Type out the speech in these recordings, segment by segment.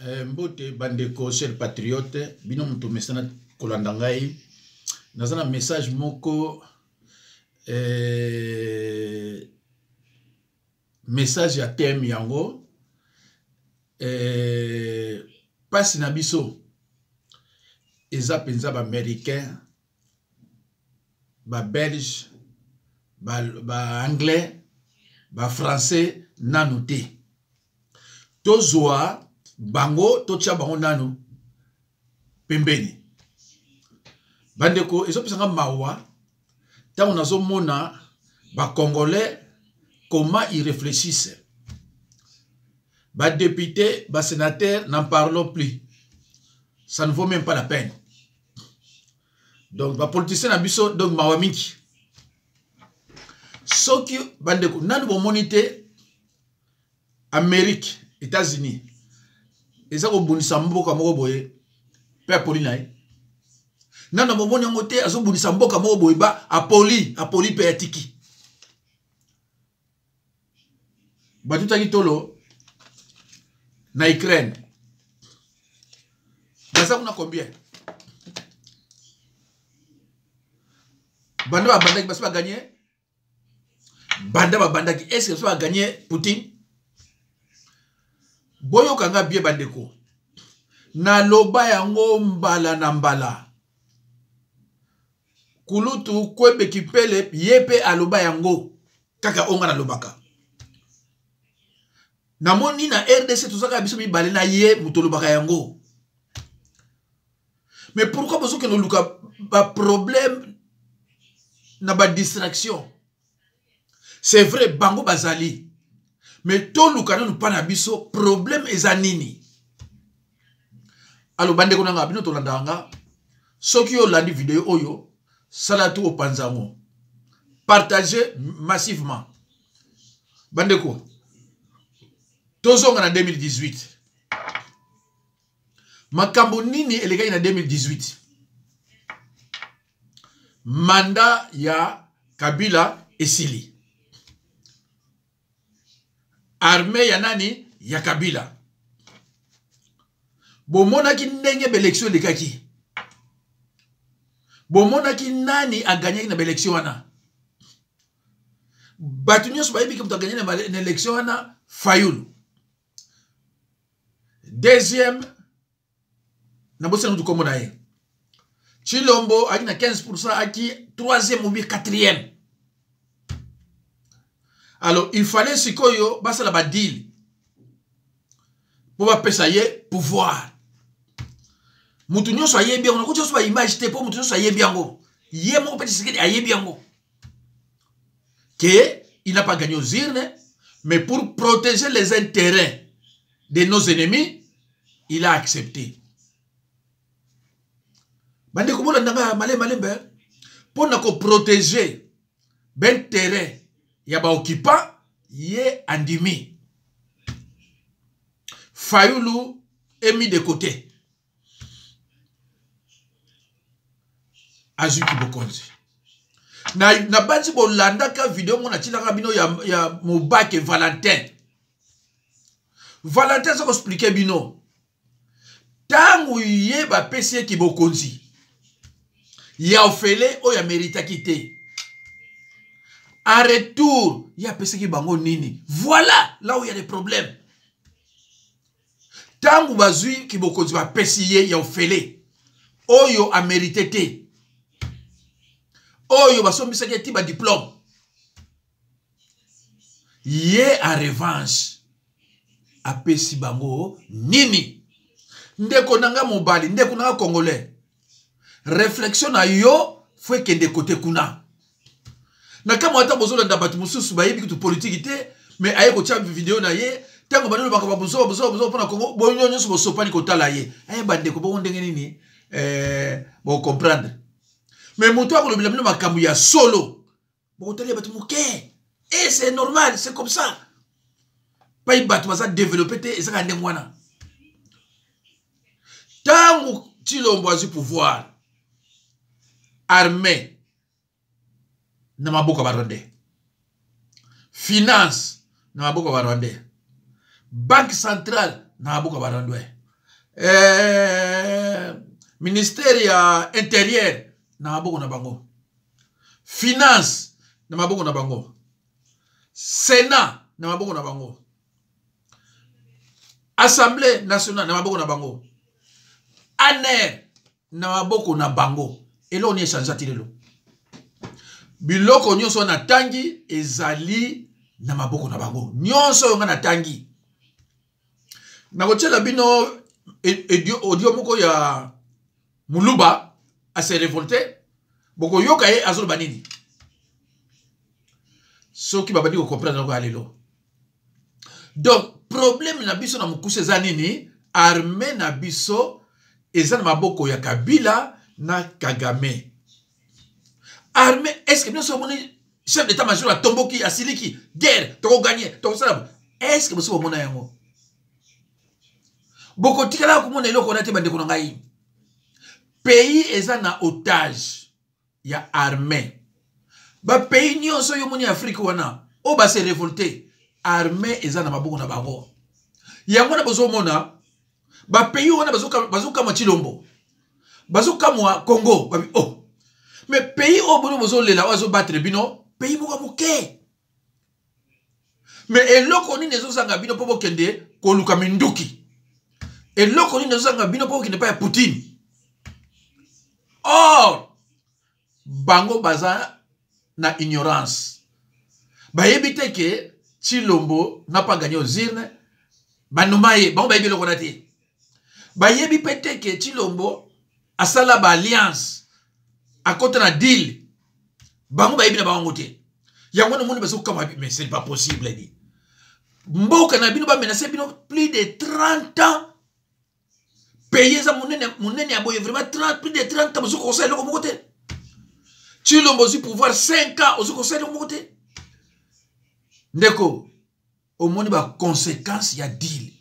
Mbote bandeko cher patriote bino mutu mesana kolanda ngai nazana message moko message ya thème yango pasi na biso eza penza ba américain ba belge ba anglais ba français nanu te tozwa bango totia bango nanu pembeni bandeko ezopesanga mawa tango nazomona ba congolais comment ils réfléchissent ba députés ba sénateurs n'en parlons plus, ça ne vaut même pas la peine. Donc ba politiciens na biso donc mawa mingi soki bandeko nanu bomonite Amérique États-Unis eza ko bunisa mboka moko boye pe Apoli nae nana momoni yango te azo bunisa mboka moko boye ba Apoli pe atiki batuta kitolo na Ukraine baza kuna combien banda bandaki basi ba gagner banda bandaki est-ce que ba gagner Poutine boyo kanga bie bandeko na loba yango mbala na mbala kulutu kwebe kipele yepe aloba yango kaka onga na lobaka na moni na RDC tozaka biso mibale na ye mutolobaka yango. Mais pourquoi besoin que nous luka ba problème na ba distraction? C'est vrai bango bazali mais to lukana nous pas na biso problème ezanini. Alors bandeko nanga bino to landanga soki yo landi vidéo oyo salatu au panzango partagez massivement bandeko tozonga na 2018 makambo nini elegai na 2018 mandat ya Kabila esili armée ya nani ya Kabila bomona ki ndenge belection lekaki bomona ki nani a gagné na belection wana batu nyonso bayebi ki mutu a gagné na élection wana Fayulu. Deuxième na bosse na mutu kombo na ye Chilombo aki na 15% aki troisième ou bien quatrième. Alors, il fallait sikoyo basa la badil pour ba pesa ye pouvoir. Mutu nyonso ayebi yango ko nyonso ba image te pour mutu nyonso ayebi yango. Ye mo petit sekedi ayebi yango. Que il n'a pas gagné aux urnes, mais pour protéger les intérêts de nos ennemis, il a accepté. Bande ko ndanga malembe pour na ko protéger ben terrain ya ba occupant ye andimi. Fayulu est mis de côté. Azuki Bokonzi. Na banzi bo landaka vidéo mona tilaka bino ya Mobake Valentin. Valentin ça ko expliquer bino. Tangu ye ba pesi ki Bokonzi. Ya ofele o ya merita kité. En retour, il y a personne qui bango nini. Voilà là où il y a des problèmes. Tangu bazui ki Bokonzi va pesiye ya ofele. Oyo a mérité te. Oyo basombisa ki ti ba diplôme. Ye en revanche a pesi bango nini. Ndeko nanga mobali, ndeko nanga congolais. Réflexion na yo faut que de côté kuna. Na kama wata bozo nda batu mususu bayebi kutu politique te mais aye ko tia vidéo na ye tango banelo bakaba bozo pona Congo bonyo nyoso bosopani ko tala ye aye bande ko bo ndenge nini bo comprendre mais mutu akolobela bino makambu ya solo bo tali batu muke et c'est normal c'est comme ça pas y batu baza développer te ezaka ndenge wana tango Chilombo azu pouvoir armée na maboka baronde finance na maboka baronde banque centrale na maboka baronde ministère ya intérieur na maboko na bango, finance na maboko na bango, sénat na maboko na bango, assemblée nationale na maboko na bango, ANER na maboko na bango. Et là on y échange atilelo biloko nyonso na tangi ezali na maboko na bango nyonso nga na tangi. Na kochela bino audio moko ya Muluba a se révolté boko yoka ye azolo banini soki babadi ko comprendre ko alelo. Donc problème na biso na mukuse za nini, armée na biso eza na maboko ya Kabila na Kagame. Armée, est-ce que nous sommes chef d'état-major à Tomboki, à Siliki, guerre, toko gagné, toko salam. Est-ce que nous sommes mon ayango? Boko tikala ko mon elo ko nate bande ko ngai. Pays eza na otage ya armée. Ba pays nyonso yo moni Afrique wana, o ba se révolter. Armée eza na maboko na bango. Yango na bozo mona, ba pays wana bazuka ma Chilombo. Bazuka mwa Congo, babi oh. Mais pays au bono bozo lela ozo battre bino, pays moko moke. Mais eloko ni nezo sanga bino popo kende ko luka minduki. Eloko ni nezo sanga bino popo kende pa ya Poutine. Or bango baza na ignorance. Ba yebite ke Chilombo n'a pas gagné aux urnes. Ba numaye, bango ba yebi loko nate. Ba yebi pete ke Chilombo asala ba alliance. À côté de deal, bango ba ibina bango te. Yango na moni baso kama mais c'est pas possible dit. Mboka na bino ba menacer bino plus de 30 ans. Payer ça monene aboye vraiment 30 plus de 30 ans baso conseil loko moko te. Chilombo si pouvoir 5 ans baso conseil loko moko te. Ndeko au moni ba conséquence ya deal.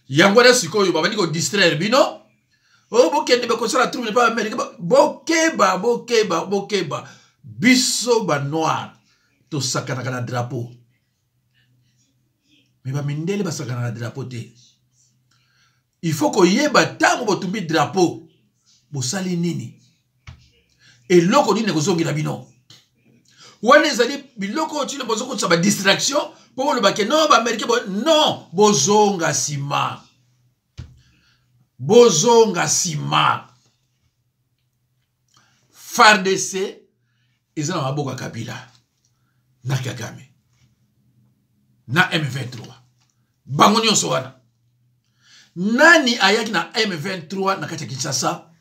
Yango na sikoyo ba bani ko distraire bino. Oh, bokende be kosala trouble ne pas Amérique. Bokeba. Biso ba noir. To sakana kana drapeau. Mais ba mindele ba sakana na drapeau te. Il faut ko yeba tango botumbi drapeau. Bo sali nini. Et loko nini ko zongi na bino. Wane zali biloko chile bozo ko ba distraction pour le baké non ba Amérique non bozonga sima. Bozonga sima. FARDC ils ont maboka Kabila na Kagame na M23 bango nyonso wana. Nani ayaki na M23 na kati ya Kinshasa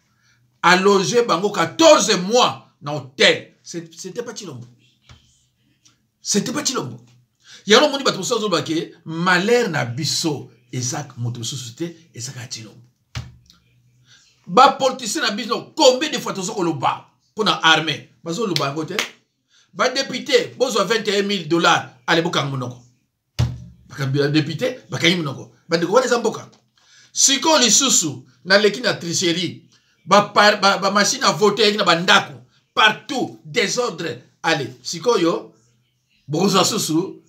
a logé bango 14 mois na hôtel. C'était pas Chilombo. C'était pas Chilombo. Yalo moni bato sozo bake malheur na biso ezak moto société ezaka Chilombo. Ba politicien na biso combien de fois tozo ko loba pour na armée bazo loba ngote ba député bozo $21,000 ale boka monoko bakambira député bakanyi monoko bande ko wana mboka siko lisusu na leki na tricherie ba machine à voter na bandako partout désordre. Allez siko yo bozo susu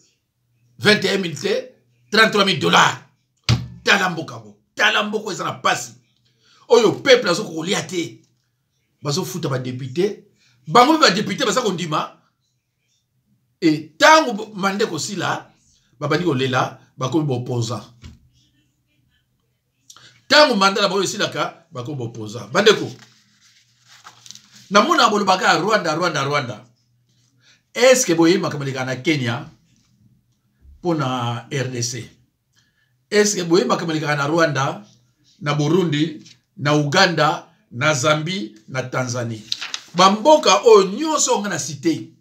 $21,000 $33,000 talamboko ezana pasi. Oyo peuple azo ko liate bazo futa ba député bango ba député baza ko ndima et tango mande ko sila babandi ko lela bako bo opposant tango mandala ba sila ka bako bo opposant bande ko na mona bolo baka Rwanda est-ce que boyima kamalika na Kenya pona RDC est-ce que boyima kamalika na Rwanda na Burundi na Uganda, na Zambie, na Tanzanie. Bamboka o nyonso nga na cité.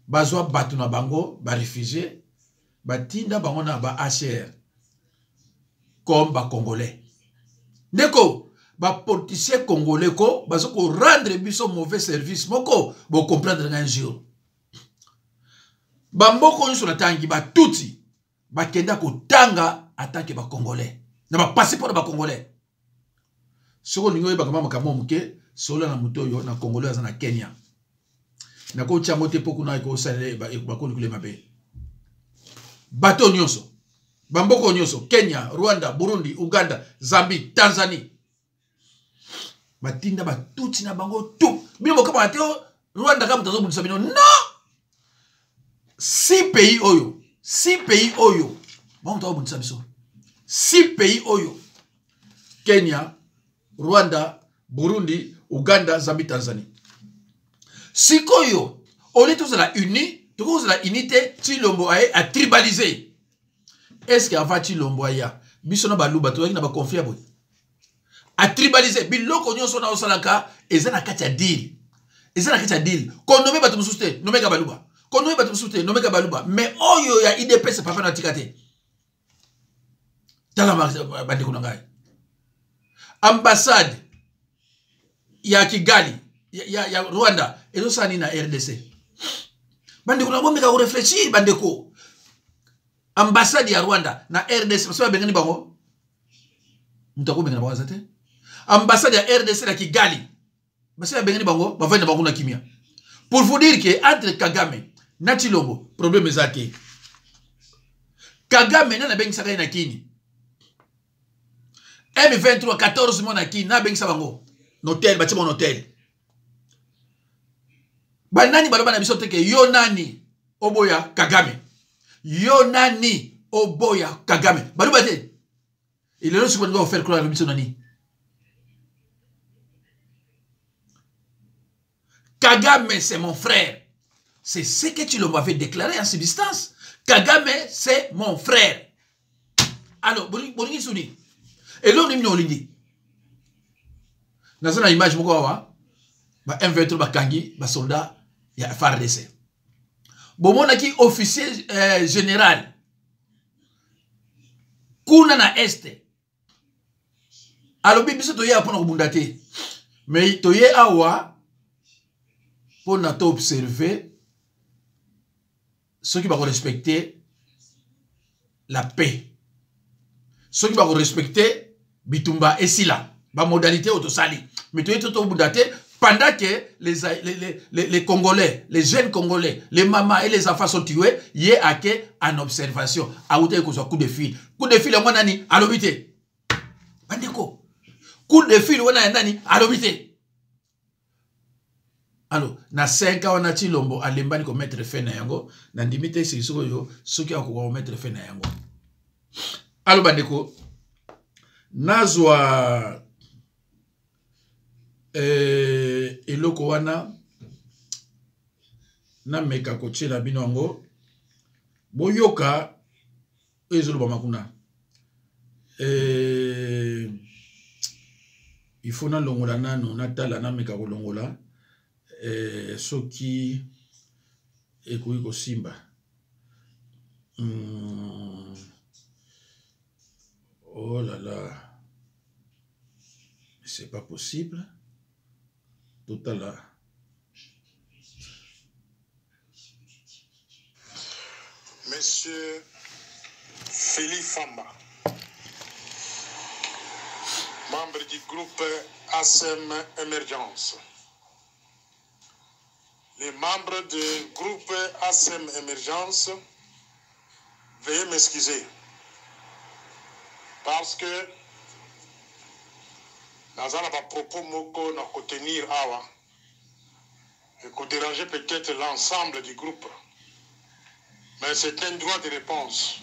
Bazwa batu na bango, ba réfugié, batinda bango na ba HR. Comme ba Congolais. Neko, ba politicien Congolais ko, bazo ko rendre biso mauvais service moko, bo comprendre nga jour. Bamboko nyonso na tangi ba tuti, ba kenda ko tanga attaque ba Congolais. Na ba passeport ba Congolais. Soko ningo yeba kama makambo muke sola na muto yo na Congolais na Kenya. Na ko chango te poku na ko sale ba ko likule mabe. Bato nyonso. Bamboko nyoso, Kenya, Rwanda, Burundi, Uganda, Zambie, Tanzanie. Batinda batuti na bango tout. Bino kama ateo Rwanda kama tazo bulisa bino. Non! 6 pays oyo. 6 pays oyo. Bango tazo bulisa biso. 6 pays oyo. Kenya, Rwanda, Burundi, Uganda, Zambie, Tanzanie. Sikoyo, on est tous à la uni, tous à la unité, Chilombo a tribalisé. Est-ce qu'il y a Chilombo ya? Bisona baluba, tu na ba conflit boy. A tribalisé. Biloko nyo sona osalaka, ezana kacha deal. Ezana kacha deal. Konome batu mususte, nomeka baluba. Konome batu mususte, nomeka baluba. Mais oyo ya IDP c'est pas na tikate. Tala bande kunangai. Ambassade ya Kigali, ya Rwanda, ezo sani na RDC. Bande kuna bomeka ko réfléchir bande ko. Ambassade ya Rwanda na RDC, parce que bengani bango. Mutako bengani bango zate. Ambassade ya RDC na Kigali. Parce que bengani bango, ba venda bango na kimia. Pour vous dire que entre Kagame na Chilombo, problème ezate. Kagame na bengi saka na kini. M23 14 mois na kini na bengi sabango. Notel, bâtiment hôtel. Banani baloba na biso teke yo nani oboya Kagame. Yo nani oboya Kagame. Baloba te. Il est là ce qu'on doit faire croire à biso nani. Kagame c'est mon frère. C'est ce que tu l'avais déclaré en substance. Kagame c'est mon frère. Alors, bolingi souni. Et l'homme n'est pas lindi. Dans une image, ba M23 ba kangi, ba soldat, ya FARDC. Bon, mon aki officier général. Kuna na este. Alors, biso toye apona kubundate. Mais toye awa, pour na to observer, ceux qui vont respecter la paix. Ceux qui vont respecter Bitumba et Sila. Ba modalité autosali. Mais tu es tout au bout pendant que les Congolais, les jeunes Congolais, les mamans et les enfants sont tués, il y a en observation. À où tu coup de fil. Coup de fil, on a ni à l'obité. Bandeko. Coup de fil, on a nani à l'obité. Alors, na 5 ans, on a Chilombo, à l'embani qu'on mettre fin na yango. Na limite, c'est ce qui a qu'on mettre fin na yango. Alors, bandeko. Nazwa eloko wana na meka kochela bino yango boyoka ezolo ba makuna il faut na longola nano na tala na meka ko longola soki ekoyi ko simba oh là là. C'est pas possible. Tout à l'heure. Monsieur Félix Famba, membre du groupe ASEM Émergence. Les membres du groupe ASEM Émergence, veuillez m'excuser. Parce que dans un propos moko na contenir awa et qu'on dérangeait peut-être l'ensemble du groupe. Mais c'est un droit de réponse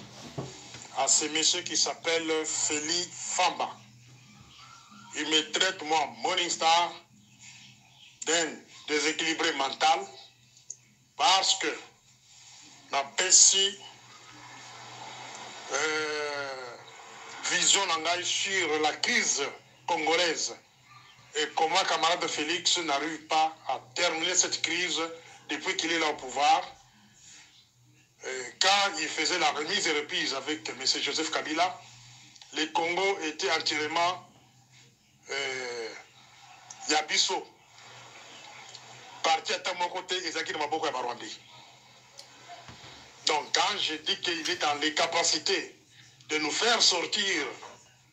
à ce monsieur qui s'appelle Félix Famba. Il me traite, moi, Morningstar, d'un déséquilibré mental parce que n'a pas si vision sur la crise congolaise et comment camarade Félix n'arrive pas à terminer cette crise depuis qu'il est là au pouvoir. Quand il faisait la remise et reprise avec M. Joseph Kabila, le Congo était entièrement Yabiso, parti à mon côté et Zaki de Maboko et Barwandi. Donc quand je dis qu'il est dans les capacités de nous faire sortir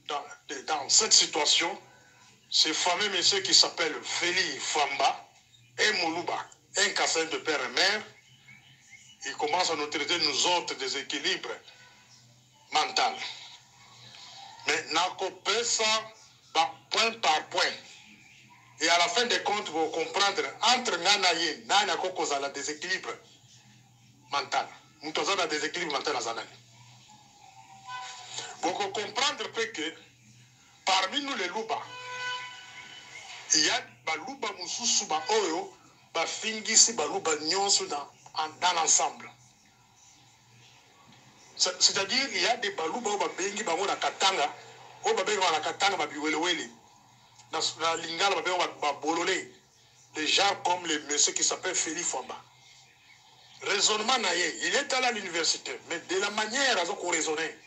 dans cette situation, ce fameux monsieur qui s'appelle Félix Famba et Moulouba, un cassin de père et mère, il commence à nous traiter nous autres déséquilibres mental. Mais nakopé ça point par point. Et à la fin des comptes, vous comprendre entre Nanaye, Nana Kokoza la déséquilibre mental. Nous avons un déséquilibre mental à Zanani. Vous comprendre que parmi nous les louba, il y a des louba moussous ba oyo, ba fingisi ba louba nyonsu dans l'ensemble. C'est-à-dire il y a des balouba ba bengi ba na katanga, o ba bengi na katanga ba biwelewele. Dans lingala ba bengi ba bololé. Des gens comme le monsieur qui s'appelle Félix Famba. Raisonnement naïe, il est allé à l'université, mais de la manière dont raisonner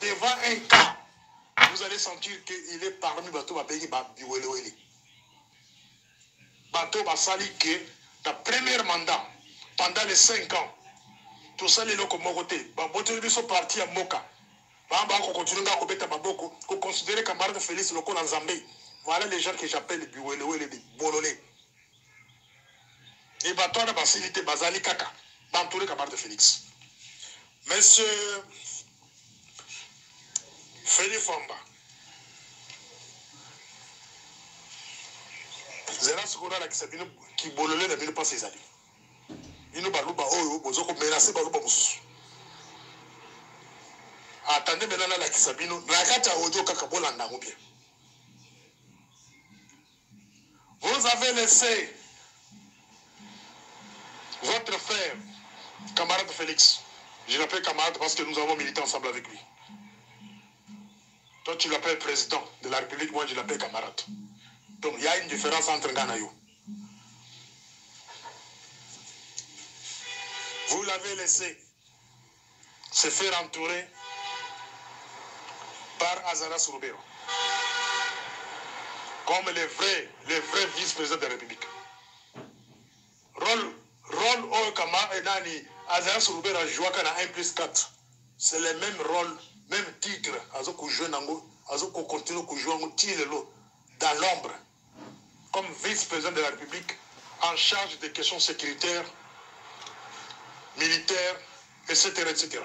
devant un cas, vous allez sentir qu'il est parmi bateau ba bengi ba biwelewele. Bateau ba sali que le premier mandat pendant les 5 ans, tout ça les locaux mogoté, baboté ils sont partis à Moka. Bamba ko continuer à kobeta baboko, ko considérer camarade Félix loko na Zambé. Voilà les gens que j'appelle les biwelewele, les bololé. Et bateau na facilité bazali kaka, dans tous les camarades Félix. Monsieur Félix Famba. Zera Sukura la kisabino qui bololé na bino pas ses alliés. Ino baluba oyo bozoko menacer baluba mususu. Attendez maintenant la kisabino la kata audio kaka bolanda bien. Vous avez laissé votre frère, camarade Félix. Je l'appelle camarade parce que nous avons milité ensemble avec lui. Toi tu l'appelles président de la République, moi je l'appelle camarade. Donc il y a une différence entre Ghana et vous. Vous l'avez laissé se faire entourer par Azaras Roubero comme le vrai vice-président de la République. Rôle Kama et Nani, Azaras Roubero a joué à 1+4. C'est le même rôle, même titre. Azoko jeune Azoko continue à jouer dans l'ombre comme vice-président de la République en charge des questions sécuritaires, militaires, etc. etc.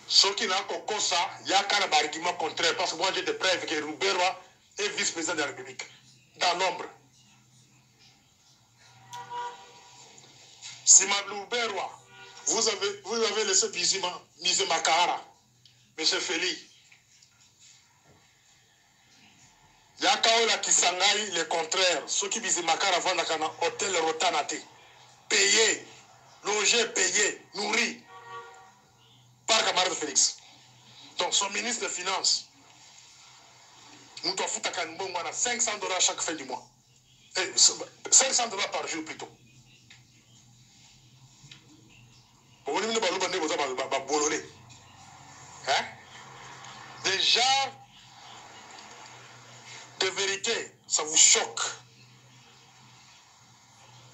Ce qui n'a qu'au ça, il y a qu'un argument contraire, parce que moi j'ai des preuves que Roubero est vice-président de la République, dans l'ombre. Si Roubero, vous avez laissé Bizima Kahara, M. Félix. Il y a Kaola qui s'engaille le contraire, ceux qui Bizima Kahara vont dans un hôtel Rotanate, payé, logé, payé, nourri. Par camarade Félix. Donc son ministre des Finances, nous devons foutre à 500 $ chaque fin du mois. Et 500 $ par jour plutôt. Déjà, de vérité, ça vous choque.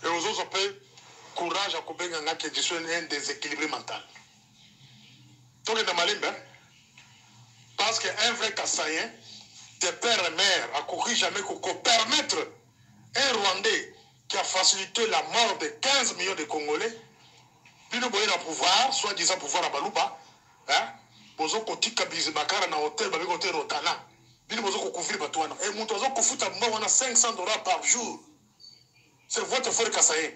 Et aux autres, on peut courage à couper un déséquilibre mental. Parce qu'un vrai Kassaïen, de père et mère, a couru jamais pour permettre un Rwandais qui a facilité la mort de 15 millions de Congolais, lui ne voyait le pouvoir, soit disant pouvoir à Balouba, bozo kotika Bizimakara na hôtel, babi hôtel Rotana, lui bozo kouvrir Batouana, et Moutozo kofuta mort, on a 500 $ par jour. C'est votre frère Kassaïen.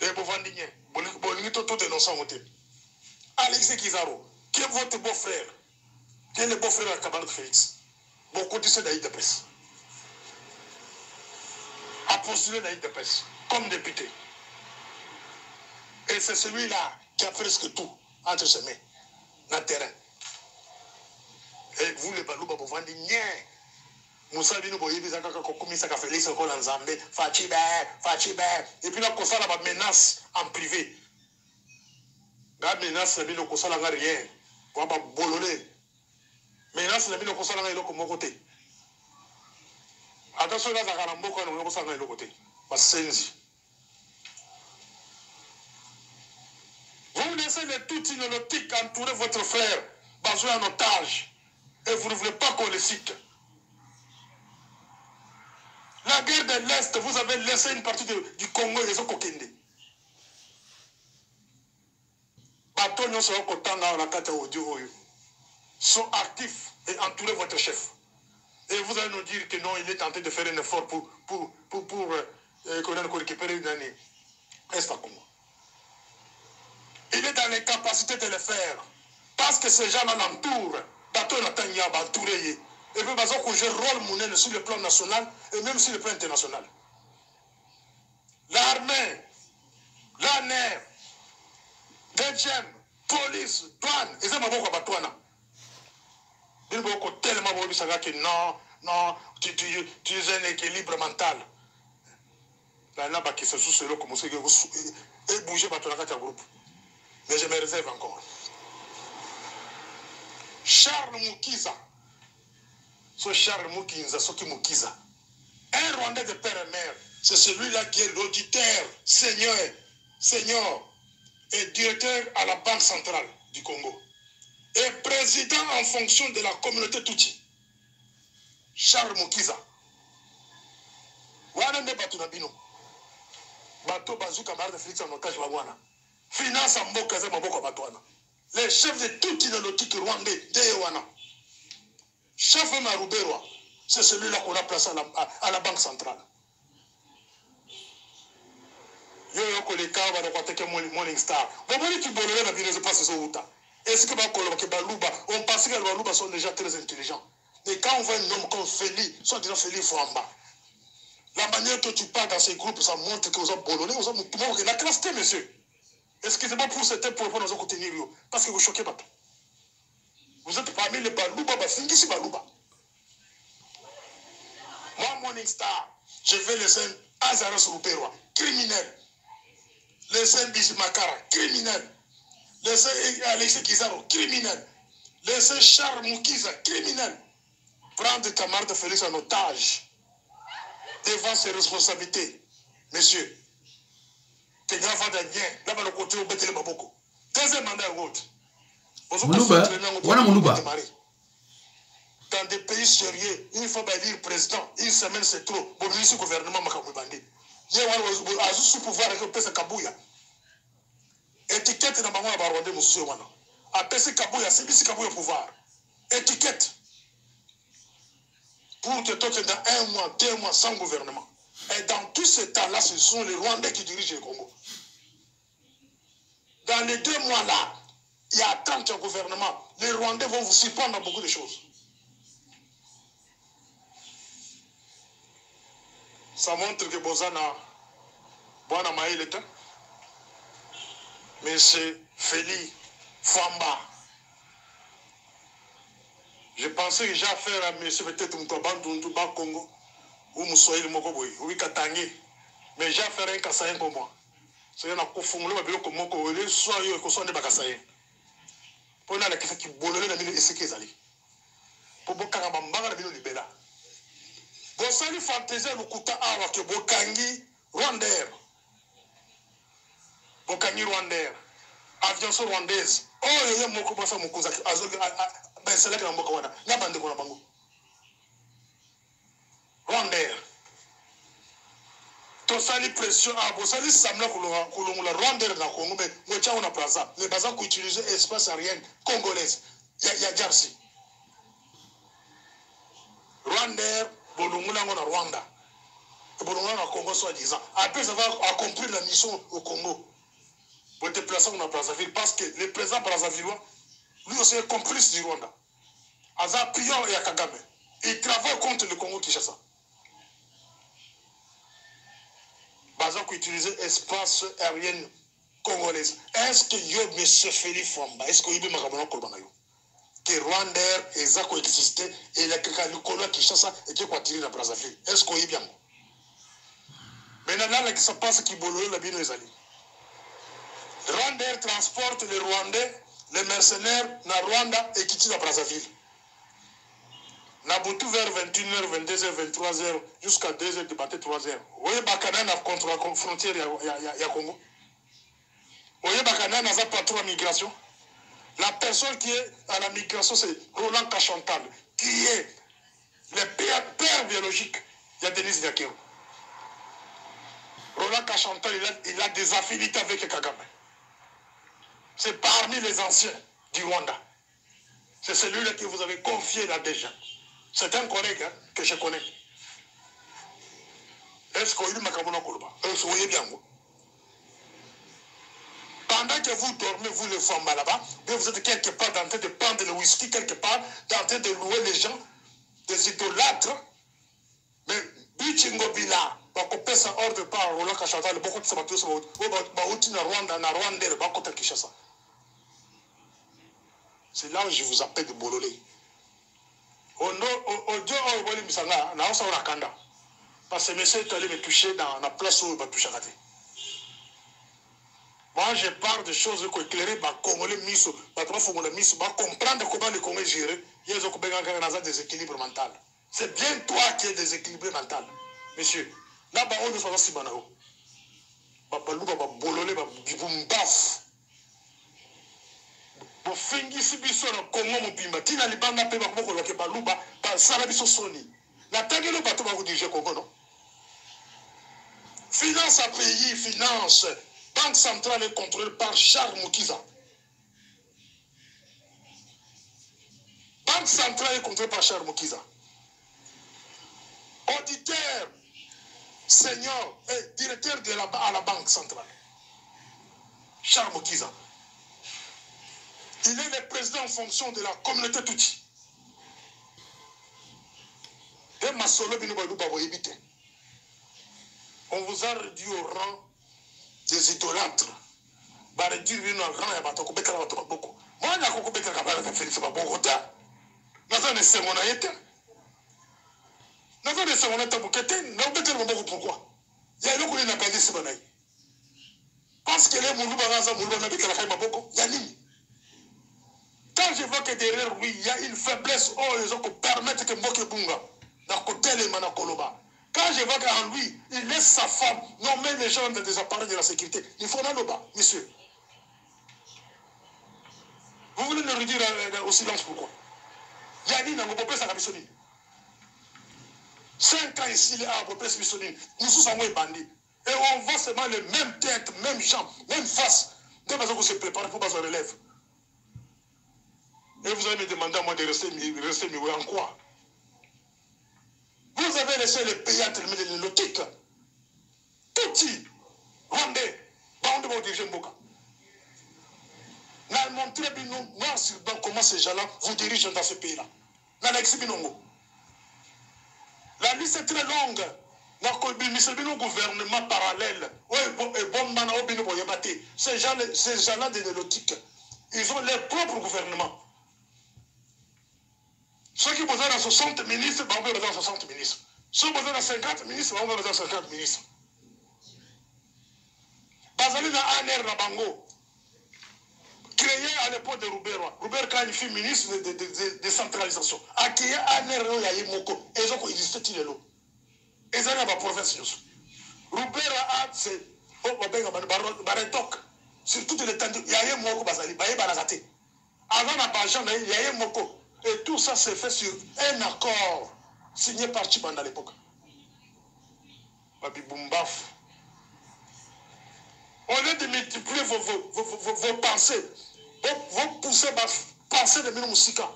Et vous vendez Alexis Kizaro, qui est votre beau-frère? Qui est le beau-frère de camarade Félix? Beaucoup de d'Aïd de presse. A postulé d'Aïd de presse comme député. Et c'est celui-là qui a presque tout entre ses mains, dans le terrain. Et vous, les Balouba, vous vendez rien. Moussa Bino Boye, vous avez commis ça, Félix, en Zambé, Fatibé. Et puis là, on a la menace en privé. La menace, c'est bien qu'on s'en a rien. On va bolonner. Menace, c'est bien qu'on s'en a rien de mon côté. Attention, là, ça a un bon côté, on va s'en aller de côté. Vous laissez les tout inolotiques entourer votre frère, basé en otage, et vous ne voulez pas qu'on le cite. La guerre de l'Est, vous avez laissé une partie du Congo et les Okokende. sont actifs et entourez votre chef. Et vous allez nous dire que non, il est tenté de faire un effort pour récupérer une année. Est-ce comment? Il est dans l'incapacité de le faire. Parce que ces gens-là l'entourent. Bateau Natanya va entourer. Et puis, parce que je rôle mon sur le plan national et même sur le plan international. L'armée, la NER, DGM, police, douane, et ça m'a beaucoup à Batouana. Il m'a beaucoup tellement beaucoup que non, tu es un équilibre mental. Là, là, qui se sous le comme ça, et bouger Batouana dans le groupe. Mais je me réserve encore. Charles Mukiza, ce Charles Mukiza, ce qui Mukiza, un Rwandais de père et mère, c'est celui-là qui est l'auditeur, seigneur, et directeur à la Banque centrale du Congo, et président en fonction de la communauté Tutsi. Charles Mukiza. Wana ne batu na bino. Bato bazu camarade Félix en otage wana. Finance en mboka za maboko batwana. Les chefs de Tutsi de l'autique rwandais de wana. Chef Maruberwa, c'est celui-là qu'on a placé à la Banque centrale. Yo les cas va de Morning Star. Bon, tu bolé la vie ne passe sur Outa. Est-ce que Baluba, on pense que les Baluba sont déjà très intelligents. Mais quand on voit un homme comme Félix, soit déjà Félix Fouamba, la manière que tu parles dans ces groupes, ça montre que vous êtes bolonais, vous êtes la classe, monsieur. Excusez-moi pour certains pour nous contenir, parce que vous choquez pas. Vous êtes parmi les Baluba, Fingisi Baluba. Moi, Morning Star, je vais laisser un Azaras Ruperwa, criminel. Laissez Bizimakara, criminel. Laissez Alexis Kizaro, criminel. Laissez Charles Mukiza, criminel. Prendre camarade Félix en otage devant ses responsabilités. Monsieur, t'es grand va de bien. Là-bas, le côté où bête le baboko. Deuxième mandat ou autre. Dans des pays sérieux, il faut élire président. Une semaine, c'est trop. Pour le gouvernement, Makamubandi. Il y a un sous pouvoir avec le PC Kabouya. Étiquette dans le Barwande, monsieur Wana. A PC Kabouya, c'est ici Kabouya pouvoir. Étiquette. Pour que toi, dans 1 mois, 2 mois, sans gouvernement. Et dans tout ce temps-là, ce sont les Rwandais qui dirigent le Congo. Dans les 2 mois-là, il y a tant de gouvernement. Les Rwandais vont vous surprendre dans beaucoup de choses. Ça montre que Bozana, Bwana Maïleta, mais c'est Félix Fouamba. Je pensais que j'ai affaire à M. peut-être Moutoban Congo, ou Moussoïl Mokoboy, ou Katangé, mais j'ai affaire à un Kassayen pour moi. C'est un confondé, mais bien comme moi, soit il y a un des Bakassayen. Pour la question qui boule la mine et ce qu'ils allaient. Pour Bokarabamba, la mine libéra. Bosali fantaisie le kuta awa ke Bokangi Rwandair. Bokangi Rwandair. Aviation rwandaise. Oh, il y a moko basa mokuza azoga ben c'est là que mboka wana. Na bande ko na bango. Rwandair. To sali pression a bosali samla kulongula Rwandair na Congo mais mocha on a plaza. Les bazans qui utiliser espace aérien congolaise. Ya Jarsi. Rwandair Bolungula na Rwanda. Bolungula na Congo soi-disant. Après ça va accomplir la mission au Congo. Pour déplacer dans Brazzaville. Parce que le président Brazzavillois, lui aussi est complice du Rwanda. Aza Pion et Kagame. Il travaille contre le Congo Kinshasa. Bazan qui utilise espace aérien congolais. Est-ce que yo M. Félix Fouamba, est-ce que yo Makamona Kolbanayo? Que Rwanda et Zako existait et il y a quelqu'un qui connaît Kinshasa et qui est tiré dans Brazzaville. Est-ce qu'on y est bien? Maintenant, là, ça passe qui boule la bine les alliés. Rwanda transporte les Rwandais, les mercenaires, na Rwanda et qui tirent à Brazzaville. Nabutu vers 21h, 22h, 23h, jusqu'à 2h, débatté 3h. Vous voyez, Bakana contre la frontière, il y a Congo. Vous voyez, Bakana n'a pas trop de migration. La personne qui est à la migration, c'est Roland Kachantal, qui est le père biologique. Il y a Denis Diakero. Roland Kachantal, il a des affinités avec Kagame. C'est parmi les anciens du Rwanda. C'est celui-là que vous avez confié là déjà. C'est un collègue hein, que je connais. Est-ce qu'il y a bien? Pendant que vous dormez, vous les femmes là-bas, vous êtes quelque part en train de prendre le whisky, quelque part, en train de louer les gens, des idolâtres. Mais, Bichingo Bila, bakopé sa ordre par Roland Kachata, le beaucoup de sabatos, na Rwanda, na Rwanda, le bakota Kishasa. C'est là où je vous appelle de Bololé. Au Dieu, au Boli Misanga, na Osa Rakanda. Parce que monsieur est allé me toucher dans la place où il va toucher à côté. Moi, je parle de choses qui éclairent les Congolais, va comprendre comment les Congolais gèrent. Il y a des déséquilibres mentaux. C'est bien toi qui es déséquilibré mental. Monsieur, là-bas, on ne fait pas si bon. Babalou, babololé, babumbaf. Bofingisi biso na Congo mobimba. Tina libanga pe bakoko loke baluba, basala biso soni. Na tangelo bato ba vous diriger Congo, non? Finance à pays, finance. Banque centrale est contrôlée par Charles Mukiza. Banque centrale est contrôlée par Charles Mukiza. Auditeur, senior et directeur à la Banque centrale. Charles Mukiza. Il est le président en fonction de la communauté Tutsi. Et Masolo Binobalou Baboyebite. On vous a réduit au rang des idolâtres. Bah, réduire une rang et bateau Kubeka la bateau beaucoup. Moi, il y a beaucoup de Kabala qui fait ça Bogota. N'a pas c'est mon aïté. N'a pas c'est mon aïté Bukete. N'a pas de beaucoup pourquoi. Il y a une qui n'a pas dit ce bonheur. Parce que les Moulou Baraza Moulou n'a pas de la Khaïma beaucoup. Il y a une. Quand je vois que derrière lui, il y a une faiblesse, oh, ils ont permettre que Moke Bunga, dans côté les Manakoloba. Quand je vois qu'en lui, il laisse sa femme nommer les gens dans des appareils de la sécurité, il faut aller bas, monsieur. Vous voulez le redire au silence pourquoi? Yanni n'a pas ça la Bissonine. 5 ans ici, il est à peu près Bissonine. Nous sommes bandits. Et on voit seulement les mêmes têtes, mêmes jambes, même face. Dès que vous se préparez pour passer relève. Et vous allez me demander à moi de rester mieux en quoi? Vous avez laissé les pays à terminer les lotiques. Touti, Rwandais, Bande va diriger Mboka. N'a montré noir sur blanc comment ces gens-là vous dirigent dans ce pays-là. N'a l'exibinongo. La liste est très longue. N'a un gouvernement parallèle. Ces gens-là des lotiques, ils ont leur propre gouvernement. Ceux qui posent dans 60 ministres, on va dans 60 ministres. Ceux qui posent dans 50 ministres, on va dans 50 ministres. Bazali na ANR na Bango, créé à l'époque de Roubert. Roubert quand il fut ministre de décentralisation. A créé ANR no ya Yemoko. Ils ont existé Tilelo. Ils ont la province. Roubert a c'est Baretok. Sur toute l'étendue, il y a Yemoko Bazali, Baye Barazate. Avant la Bajan, il y a Yemoko. Et tout ça s'est fait sur un accord signé par Chibanda à l'époque. Babi Boumbaf. Au lieu de multiplier vos pensées, vos poussées, pensées de Minou Moussika.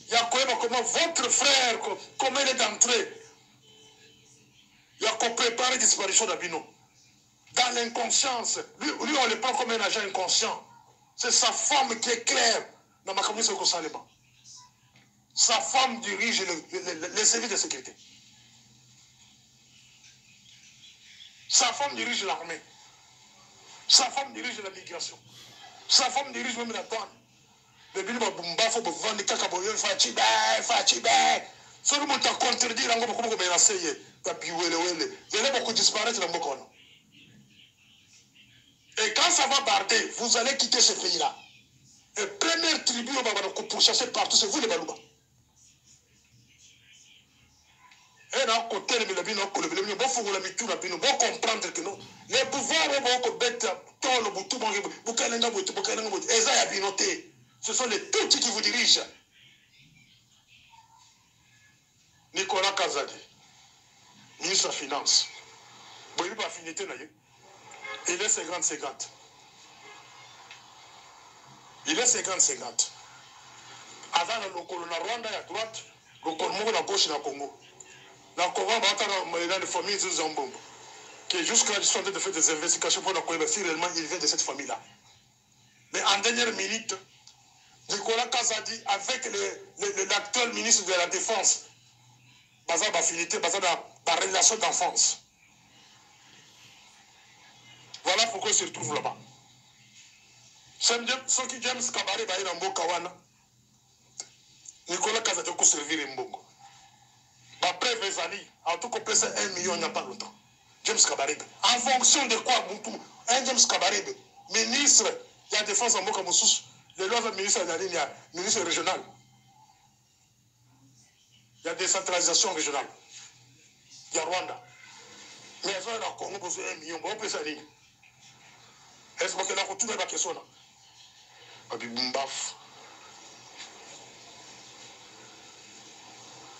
Il y a comment votre frère, comment il est entré. Il y a qu'on prépare la disparition d'Abino. Dans l'inconscience. Lui, on le prend comme un agent inconscient. C'est sa femme qui est claire dans ma communauté de Salema. Sa femme dirige les services de sécurité. Sa femme dirige l'armée. Sa femme dirige la migration. Sa femme dirige même la douane. Le bino bumba faut vendre des cacaboyons, fatibé. Tout le monde a contredit dans beaucoup de menacer. Il y a beaucoup disparaître dans beaucoup. Et quand ça va barder, vous allez quitter ce pays-là. Et première tribu, on va pour chasser partout, c'est vous les Balouba. Et là, côté les Milabino, bon comprendre que non. Les pouvoirs vont mettre tout le boutou, ce sont les Tutsis qui vous dirigent. Nicolas Kazadi, ministre des Finances. Il est 50-50. Il est 50-50. Avant le Lokolo na Rwanda à droite, le Congo na gauche na Congo. Na Congo, dans les familles de Zambombo. Qui jusqu'à ils sont en train de faire des investigations pour connaître si réellement il vient de cette famille-là. Mais en dernière minute, Nicolas Kazadi, avec l'actuel ministre de la Défense, basé sur affinité, basé sur la relation d'enfance. Voilà pourquoi il se retrouve là-bas. Ceux qui James Kabare va dans Bokawana, Nicolas Kazadi peut servir Mbongo. Après Vezali, en tout cas, c'est 1 million il n'y a pas longtemps. James Kabarebe. En fonction de quoi, un James Kabarebe, ministre de la Défense en Boka Moussous, le loi ministre de la ligne, ministre régional. Il y a décentralisation régionale. Il y a Rwanda. Mais elles ont un Congo besoin de 1 million. On peut ça dire. Est-ce que la retour est la question là?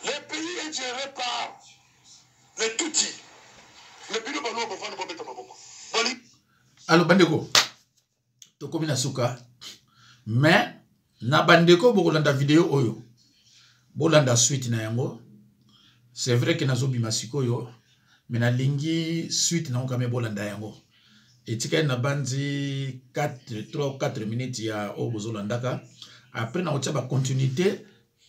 Le pays est géré par les Tutsis. Le pays de Bano va faire le Maboko. Alors, Bandeko, tu as na suka, mais na Bandeko, bolanda vidéo oyo, bolanda suite na yango. C'est vrai que nazo bimasiko yo, mais na lingi suite na okame bolanda yango. Et tika na bandi 3 ou 4 minutes ya obozolandaka. Après na otia ba continuité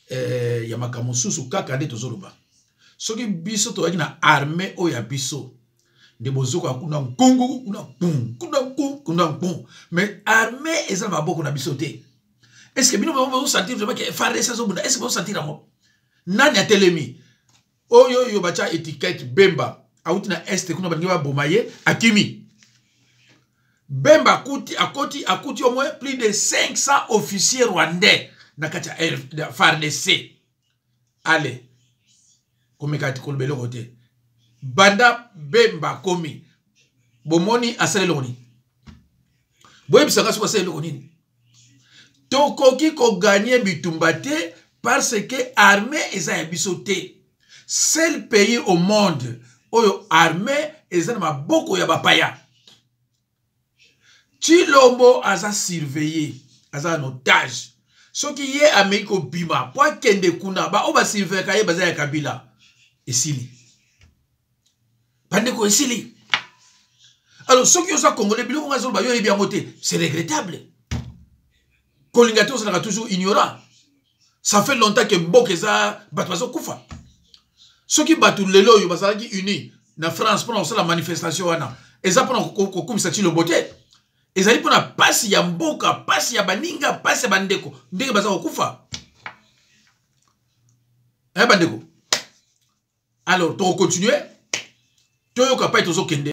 ya makamususu kaka nde tozoloba. Soki biso to yaki na armée o ya biso. De bozuko kuna nkungu kuna pum. Mais armée eza ba boko na biso te. Est-ce que bino vous sentir vraiment que faire ça zo bunda? Est-ce que vous sentir amo? Nani a telemi? Oyo yo bacha étiquette Bemba. Auti na est kuna bangi ba bomaye akimi. Bemba akuti au moins plus de 500 officiers rwandais na katia FARDC. Allez. Comme kati kolbelo kote. Banda Bemba komi. Bomoni asale loni. Boye bisanga so asale loni. Tokoki ko gagner bitumbate parce que armée eza bisoté. Seul pays au monde oyo armée eza na maboko ya bapaya. Chilombo aza surveillé, aza en otage. Ce qui est Amérique Bima, pour kende kuna ba oba surveiller kaye baza ya Kabila. Esili. Bandeko esili. Alors ceux qui ont ça congolais biloko ngazolo ba yo e bien moté, c'est regrettable. Kolingato ça toujours ignorant. Ça fait longtemps que Mbokeza batwazo kufa. Ceux qui battu lelo yo basala ki uni na France pour la manifestation wana. Eza pour ko kumisa Chilombo te. Ezali pona pasi ya mboka, pasi ya baninga, pasi ya bandeko. Ndenge baza kokufa. Bandeko. Alors, tu continues. Tu yoka pa etozo kende.